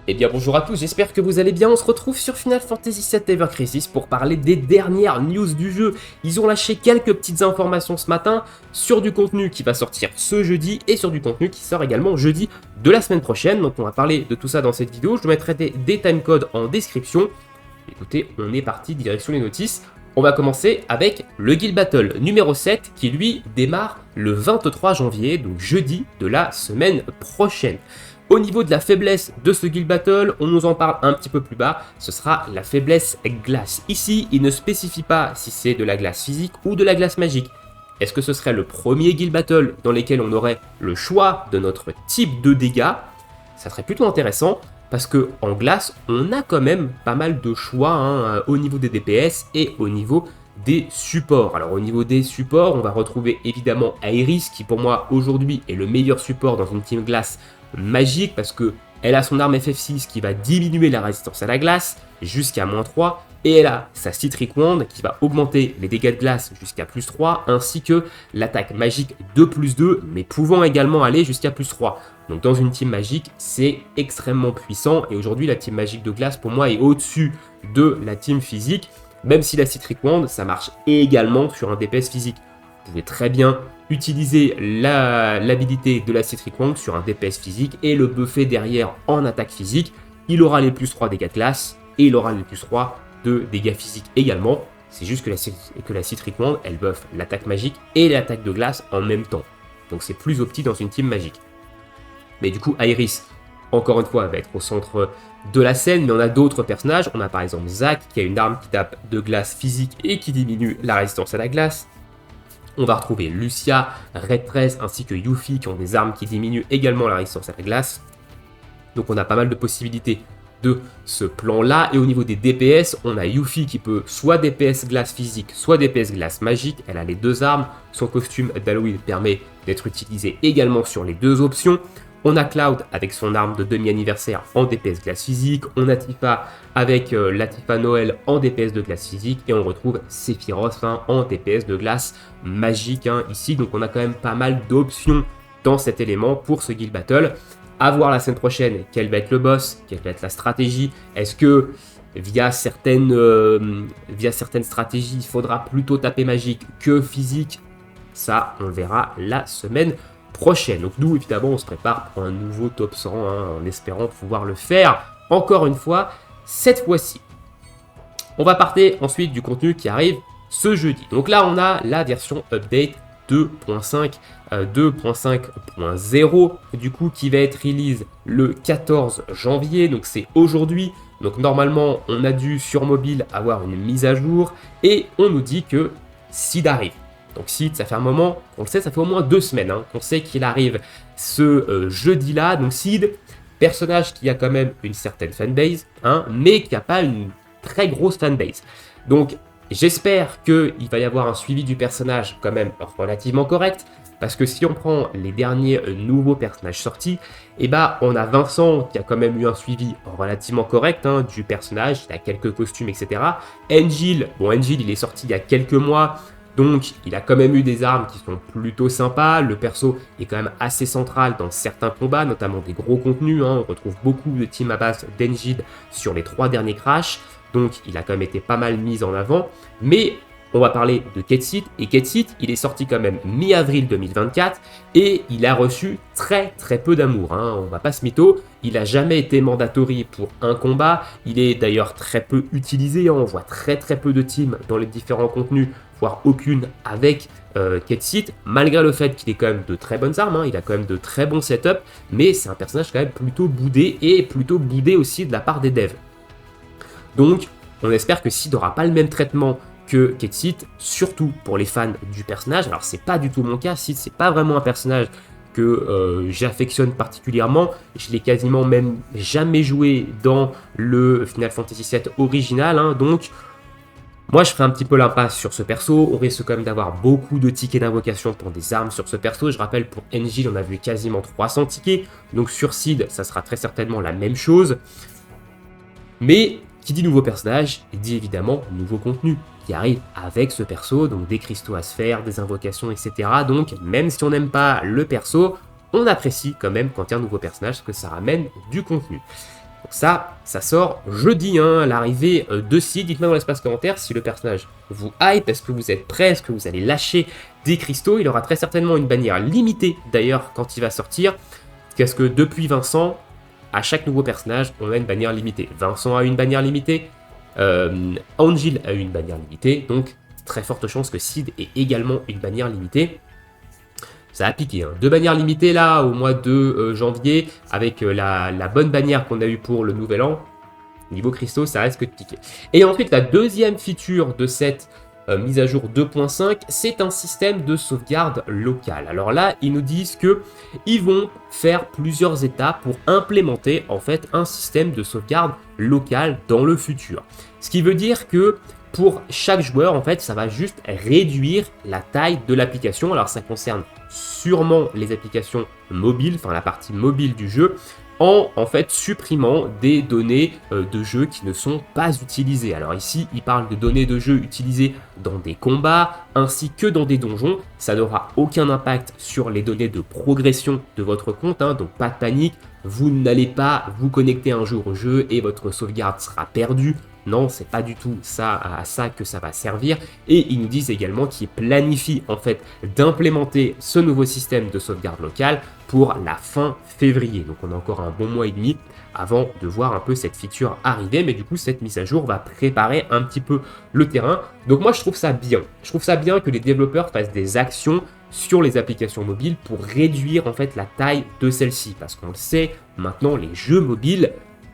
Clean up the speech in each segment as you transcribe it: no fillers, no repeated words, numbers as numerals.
Eh bien bonjour à tous, j'espère que vous allez bien, on se retrouve sur Final Fantasy VII Ever Crisis pour parler des dernières news du jeu. Ils ont lâché quelques petites informations ce matin sur du contenu qui va sortir ce jeudi et sur du contenu qui sort également jeudi de la semaine prochaine. Donc on va parler de tout ça dans cette vidéo, je vous mettrai des timecodes en description. Écoutez, on est parti direction les notices. On va commencer avec le Guild Battle numéro 7 qui lui démarre le 23 janvier, donc jeudi de la semaine prochaine. Au niveau de la faiblesse de ce Guild Battle, on nous en parle un petit peu plus bas, ce sera la faiblesse glace. Ici, il ne spécifie pas si c'est de la glace physique ou de la glace magique. Est-ce que ce serait le premier Guild Battle dans lequel on aurait le choix de notre type de dégâts? Ça serait plutôt intéressant parce que en glace, on a quand même pas mal de choix au niveau des DPS et au niveau des supports. Alors au niveau des supports, on va retrouver évidemment Aeris qui pour moi aujourd'hui est le meilleur support dans une team glace magique parce que elle a son arme FF6 qui va diminuer la résistance à la glace jusqu'à -3 et elle a sa Citric Wand qui va augmenter les dégâts de glace jusqu'à +3 ainsi que l'attaque magique de +2 mais pouvant également aller jusqu'à +3. Donc dans une team magique c'est extrêmement puissant et aujourd'hui la team magique de glace pour moi est au-dessus de la team physique, même si la Citric Wand ça marche également sur un DPS physique. Vous pouvez très bien utiliser l'habilité de la Citric Wand sur un DPS physique et le buffer derrière en attaque physique. Il aura les +3 dégâts de glace et il aura les +3 de dégâts physiques également. C'est juste que la Citric Wand, elle buffe l'attaque magique et l'attaque de glace en même temps. Donc c'est plus opti dans une team magique. Mais du coup, Aeris, encore une fois, va être au centre de la scène, mais on a d'autres personnages. On a par exemple Zac qui a une arme qui tape de glace physique et qui diminue la résistance à la glace. On va retrouver Lucia, Red 13 ainsi que Yuffie qui ont des armes qui diminuent également la résistance à la glace. Donc on a pas mal de possibilités de ce plan-là. Et au niveau des DPS, on a Yuffie qui peut soit DPS glace physique, soit DPS glace magique. Elle a les deux armes. Son costume d'Halloween permet d'être utilisé également sur les deux options. On a Cloud avec son arme de demi-anniversaire en DPS glace physique. On a Tifa avec la Tifa Noël en DPS de glace physique. Et on retrouve Sephiroth en DPS de glace magique ici. Donc on a quand même pas mal d'options dans cet élément pour ce Guild Battle. À voir la semaine prochaine quel va être le boss, quelle va être la stratégie. Est-ce que via certaines stratégies, il faudra plutôt taper magique que physique? Ça, on le verra la semaine prochaine. Donc nous, évidemment, on se prépare pour un nouveau top 100 en espérant pouvoir le faire encore une fois cette fois-ci. On va partir ensuite du contenu qui arrive ce jeudi. Donc là, on a la version update 2.5, 2.5.0 du coup qui va être release le 14 janvier. Donc c'est aujourd'hui. Donc normalement, on a dû sur mobile avoir une mise à jour et on nous dit que Sid arrive. Donc Sid, ça fait un moment, on le sait, ça fait au moins 2 semaines qu'on sait qu'il arrive ce jeudi-là. Donc Sid, personnage qui a quand même une certaine fanbase, mais qui n'a pas une très grosse fanbase. Donc j'espère qu'il va y avoir un suivi du personnage quand même relativement correct. Parce que si on prend les derniers nouveaux personnages sortis, on a Vincent qui a quand même eu un suivi relativement correct du personnage, il a quelques costumes, etc. Angel, Angel il est sorti il y a quelques mois. Donc, il a quand même eu des armes qui sont plutôt sympas. Le perso est quand même assez central dans certains combats, notamment des gros contenus. On retrouve beaucoup de team à base d'Engid sur les 3 derniers crashs. Donc, il a quand même été pas mal mis en avant. Mais on va parler de Ketsit. Et Ketsit, il est sorti quand même mi-avril 2024. Et il a reçu très très peu d'amour. On va pas se mytho. Il n'a jamais été mandatory pour un combat. Il est d'ailleurs très peu utilisé. On voit très très peu de teams dans les différents contenus, voire aucune avec Ketsit, malgré le fait qu'il ait quand même de très bonnes armes, il a quand même de très bons setups, mais c'est un personnage quand même plutôt boudé, et plutôt boudé aussi de la part des devs. Donc, on espère que Sid n'aura pas le même traitement que Ketsit, surtout pour les fans du personnage. Alors, c'est pas du tout mon cas, Sid, c'est pas vraiment un personnage que j'affectionne particulièrement. Je l'ai quasiment même jamais joué dans le Final Fantasy VII original, donc moi, je ferai un petit peu l'impasse sur ce perso. On risque quand même d'avoir beaucoup de tickets d'invocation pour des armes sur ce perso. Je rappelle, pour Engil, on a vu quasiment 300 tickets. Donc sur Sid, ça sera très certainement la même chose. Mais qui dit nouveau personnage, dit évidemment nouveau contenu qui arrive avec ce perso. Donc des cristaux à se faire, des invocations, etc. Donc même si on n'aime pas le perso, on apprécie quand même quand il y a un nouveau personnage parce que ça ramène du contenu. Donc ça sort jeudi, hein, l'arrivée de Seed. Dites-moi dans l'espace commentaire si le personnage vous hype, est-ce que vous êtes prêts, est-ce que vous allez lâcher des cristaux. Il aura très certainement une bannière limitée d'ailleurs quand il va sortir, parce que depuis Vincent, à chaque nouveau personnage, on a une bannière limitée. Vincent a une bannière limitée, Angel a une bannière limitée, donc très forte chance que Seed ait également une bannière limitée. Ça a piqué, hein. 2 bannières limitées là au mois de janvier, avec la bonne bannière qu'on a eue pour le nouvel an. Niveau cristaux, ça risque de piquer. Et ensuite, la deuxième feature de cette mise à jour 2.5, c'est un système de sauvegarde locale. Alors là, ils nous disent que ils vont faire plusieurs étapes pour implémenter en fait un système de sauvegarde locale dans le futur. Ce qui veut dire que pour chaque joueur, en fait, ça va juste réduire la taille de l'application. Alors ça concerne sûrement les applications mobiles, enfin la partie mobile du jeu, en fait supprimant des données de jeu qui ne sont pas utilisées. Alors ici, il parle de données de jeu utilisées dans des combats ainsi que dans des donjons. Ça n'aura aucun impact sur les données de progression de votre compte, hein, donc pas de panique. Vous n'allez pas vous connecter un jour au jeu et votre sauvegarde sera perdue. Non, c'est pas du tout ça à ça que ça va servir. Et ils nous disent également qu'ils planifient en fait d'implémenter ce nouveau système de sauvegarde locale pour la fin février. Donc on a encore un bon mois et demi avant de voir un peu cette feature arriver. Mais du coup, cette mise à jour va préparer un petit peu le terrain. Donc moi, je trouve ça bien. Je trouve ça bien que les développeurs fassent des actions sur les applications mobiles pour réduire en fait la taille de celles-ci. Parce qu'on le sait, maintenant, les jeux mobiles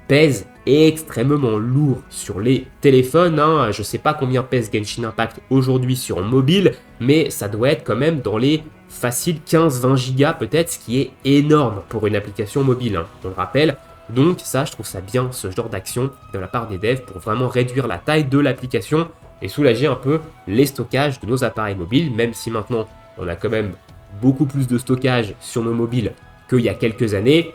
pèse extrêmement lourd sur les téléphones, hein. Je sais pas combien pèse Genshin Impact aujourd'hui sur mobile, mais ça doit être quand même dans les faciles 15-20 gigas peut-être, ce qui est énorme pour une application mobile, hein, on le rappelle. Donc ça, je trouve ça bien, ce genre d'action de la part des devs pour vraiment réduire la taille de l'application et soulager un peu les stockages de nos appareils mobiles, même si maintenant on a quand même beaucoup plus de stockage sur nos mobiles qu'il y a quelques années.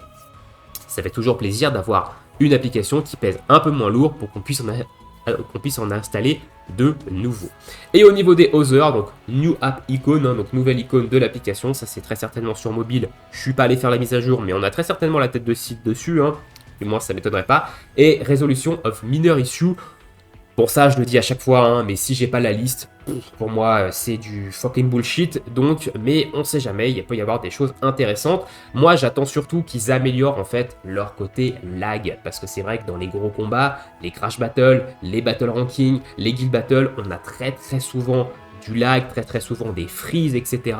Ça fait toujours plaisir d'avoir une application qui pèse un peu moins lourd pour qu'on puisse en installer de nouveau. Et au niveau des others, donc New App Icon, hein, donc nouvelle icône de l'application, ça c'est très certainement sur mobile. Je suis pas allé faire la mise à jour, mais on a très certainement la tête de site dessus, hein. Du moins ça m'étonnerait pas. Et Resolution of Minor Issue. Pour ça, je le dis à chaque fois, hein, mais si j'ai pas la liste, pour moi, c'est du fucking bullshit. Donc, mais on sait jamais, il peut y avoir des choses intéressantes. Moi, j'attends surtout qu'ils améliorent en fait leur côté lag, parce que c'est vrai que dans les gros combats, les crash battles, les battle ranking, les guild battles, on a très souvent du lag, très souvent des freezes, etc.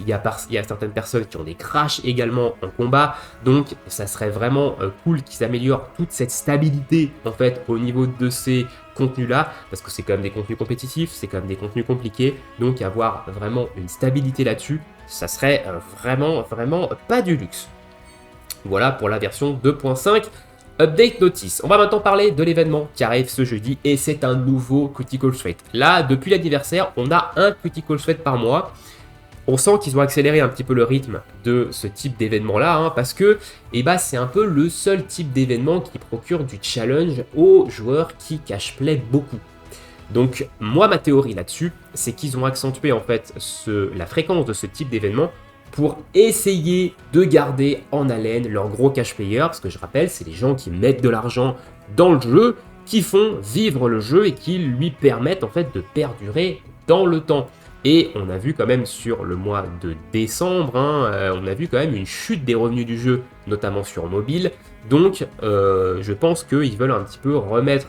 Il y a certaines personnes qui ont des crashs également en combat, donc ça serait vraiment cool qu'ils améliorent toute cette stabilité en fait au niveau de ces contenus là, parce que c'est quand même des contenus compétitifs, c'est quand même des contenus compliqués, donc avoir vraiment une stabilité là-dessus, ça serait vraiment pas du luxe. Voilà pour la version 2.5. Update Notice. On va maintenant parler de l'événement qui arrive ce jeudi et c'est un nouveau Critical Threat. Là, depuis l'anniversaire, on a un Critical Threat par mois. On sent qu'ils ont accéléré un petit peu le rythme de ce type d'événement-là, hein, parce que c'est un peu le seul type d'événement qui procure du challenge aux joueurs qui cache-play beaucoup. Donc moi, ma théorie là-dessus, c'est qu'ils ont accentué en fait la fréquence de ce type d'événement pour essayer de garder en haleine leurs gros cash players, parce que je rappelle, c'est les gens qui mettent de l'argent dans le jeu, qui font vivre le jeu et qui lui permettent en fait de perdurer dans le temps. Et on a vu quand même sur le mois de décembre, hein, on a vu quand même une chute des revenus du jeu, notamment sur mobile. Donc je pense qu'ils veulent un petit peu remettre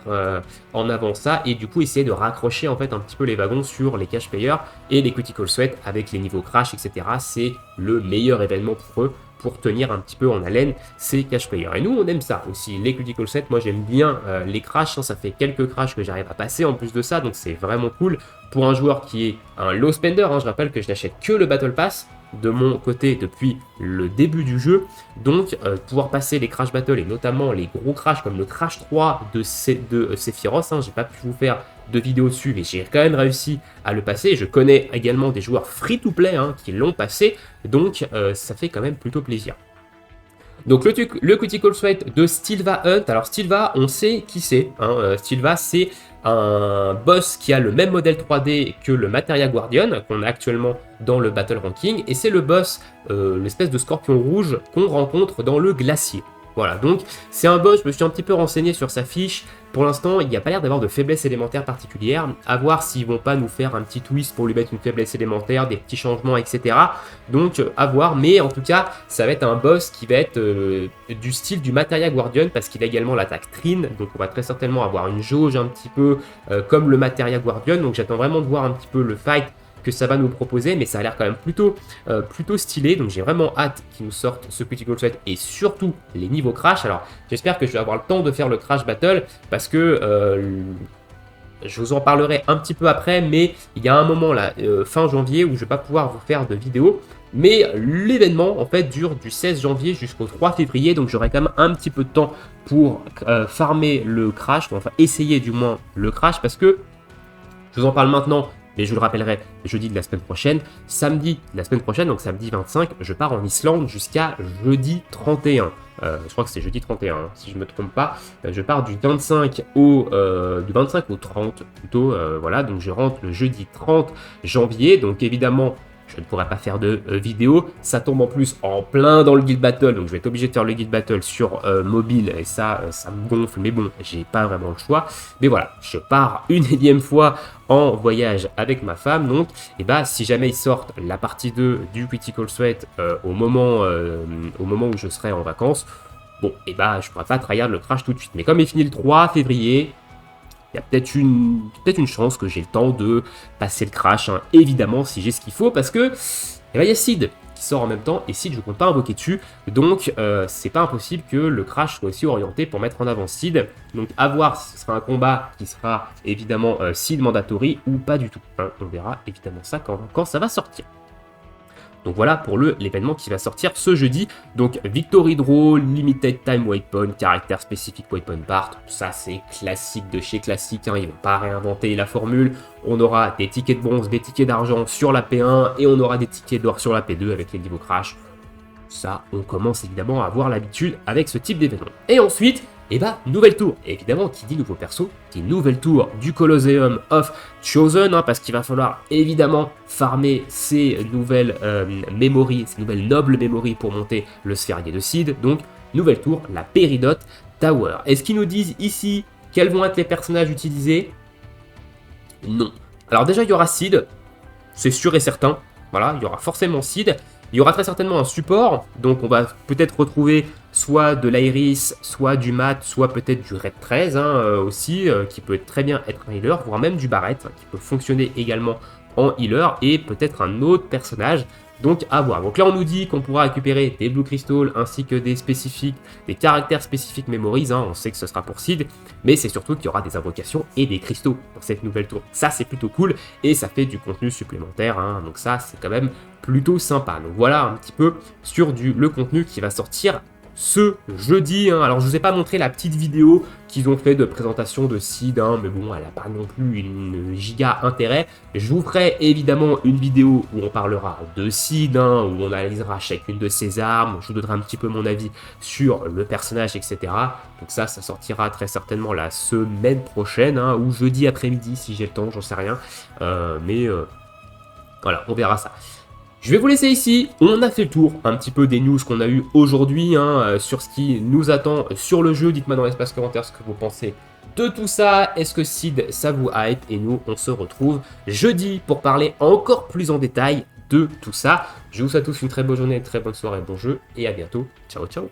en avant ça et du coup essayer de raccrocher en fait un petit peu les wagons sur les cash payers et les critical threats avec les niveaux crash, etc. C'est le meilleur événement pour eux pour tenir un petit peu en haleine ces cash players. Et nous on aime ça aussi, les critical threats, moi j'aime bien les crashs, hein, ça fait quelques crashs que j'arrive à passer en plus de ça, donc c'est vraiment cool. Pour un joueur qui est un low spender, hein, je rappelle que je n'achète que le Battle Pass de mon côté depuis le début du jeu, donc pouvoir passer les crash battles et notamment les gros crash comme le crash 3 de Sephiroth, hein, j'ai pas pu vous faire de vidéo dessus mais j'ai quand même réussi à le passer. Je connais également des joueurs free to play qui l'ont passé, donc ça fait quand même plutôt plaisir. Donc le Critical Threat de Stilva Hunt. Alors Stilva, on sait qui c'est, hein. Stilva, c'est un boss qui a le même modèle 3D que le Materia Guardian qu'on a actuellement dans le Battle Ranking, et c'est le boss, l'espèce de scorpion rouge qu'on rencontre dans le glacier. Voilà, donc c'est un boss, je me suis un petit peu renseigné sur sa fiche. Pour l'instant, il n'y a pas l'air d'avoir de faiblesse élémentaire particulière. À voir s'ils vont pas nous faire un petit twist pour lui mettre une faiblesse élémentaire, des petits changements, etc. Donc à voir, mais en tout cas, ça va être un boss qui va être du style du Materia Guardian, parce qu'il a également l'attaque Trine. Donc on va très certainement avoir une jauge un petit peu comme le Materia Guardian. Donc j'attends vraiment de voir un petit peu le fight que ça va nous proposer, mais ça a l'air quand même plutôt stylé, donc j'ai vraiment hâte qu'ils nous sortent ce Critical Threat et surtout les niveaux crash. Alors j'espère que je vais avoir le temps de faire le crash battle, parce que je vous en parlerai un petit peu après, mais il y a un moment là, fin janvier, où je vais pas pouvoir vous faire de vidéo, mais l'événement en fait dure du 16 janvier jusqu'au 3 février, donc j'aurai quand même un petit peu de temps pour farmer le crash, enfin essayer du moins le crash, parce que je vous en parle maintenant, mais je vous le rappellerai jeudi de la semaine prochaine. Samedi de la semaine prochaine, donc samedi 25, je pars en Islande jusqu'à jeudi 31. Je crois que c'est jeudi 31, hein, si je ne me trompe pas. Je pars du 25 au 30 plutôt. Voilà, donc je rentre le jeudi 30 janvier. Donc évidemment, je ne pourrai pas faire de vidéo. Ça tombe en plus en plein dans le Guild Battle, donc je vais être obligé de faire le Guild Battle sur mobile, et ça me gonfle, mais bon, j'ai pas vraiment le choix. Mais voilà, je pars une énième fois en voyage avec ma femme, donc et bah, si jamais ils sortent la partie 2 du Critical Threat au moment où je serai en vacances, bon, et bah, je pourrai pas tryhard le crash tout de suite. Mais comme il finit le 3 février, il y a peut-être une chance que j'ai le temps de passer le crash, hein, évidemment, si j'ai ce qu'il faut, parce que il y a Sid qui sort en même temps, et Sid, je ne compte pas invoquer dessus, donc c'est pas impossible que le crash soit aussi orienté pour mettre en avant Sid. Donc à voir si ce sera un combat qui sera évidemment Sid mandatory ou pas du tout, hein. On verra évidemment ça quand ça va sortir. Donc voilà pour l'événement qui va sortir ce jeudi. Donc Victory Draw, Limited Time Waypoint, caractère spécifique Waypoint Part, ça c'est classique de chez classique, hein, ils vont pas réinventer la formule. On aura des tickets de bronze, des tickets d'argent sur la P1 et on aura des tickets d'or sur la P2 avec les niveaux crash. Ça, on commence évidemment à avoir l'habitude avec ce type d'événement. Et ensuite, et bah, nouvelle tour. Et évidemment, qui dit nouveau perso, dit nouvelle tour du Colosseum of Chosen, hein, parce qu'il va falloir évidemment farmer ces nouvelles memories, ces nouvelles nobles memories pour monter le sphérié de Sid. Donc, nouvelle tour, la Peridot Tower. Est-ce qu'ils nous disent ici quels vont être les personnages utilisés? Non. Alors déjà, il y aura Sid, c'est sûr et certain. Voilà, il y aura forcément Sid. Il y aura très certainement un support, donc on va peut-être retrouver soit de l'Iris, soit du Mat, soit peut-être du Red 13 hein, aussi, qui peut très bien être un healer, voire même du Barrett, qui peut fonctionner également en healer, et peut-être un autre personnage, donc à voir. Donc là on nous dit qu'on pourra récupérer des Blue Crystal, ainsi que des caractères spécifiques Memories, hein, on sait que ce sera pour Sid, mais c'est surtout qu'il y aura des invocations et des cristaux dans cette nouvelle tour. Ça c'est plutôt cool, et ça fait du contenu supplémentaire, hein, donc ça c'est quand même plutôt sympa. Donc voilà un petit peu sur le contenu qui va sortir ce jeudi, hein. Alors je vous ai pas montré la petite vidéo qu'ils ont fait de présentation de Sid, hein, mais bon, elle n'a pas non plus une giga intérêt. Je vous ferai évidemment une vidéo où on parlera de Sid, hein, où on analysera chacune de ses armes, je vous donnerai un petit peu mon avis sur le personnage, etc. Donc ça sortira très certainement la semaine prochaine, hein, ou jeudi après-midi si j'ai le temps, j'en sais rien. Voilà, on verra ça. Je vais vous laisser ici, on a fait le tour un petit peu des news qu'on a eu aujourd'hui, hein, sur ce qui nous attend sur le jeu. Dites-moi dans l'espace commentaire ce que vous pensez de tout ça. Est-ce que Sid, ça vous hype? Et nous, on se retrouve jeudi pour parler encore plus en détail de tout ça. Je vous souhaite tous une très bonne journée, une très bonne soirée, bon jeu, et à bientôt. Ciao, ciao.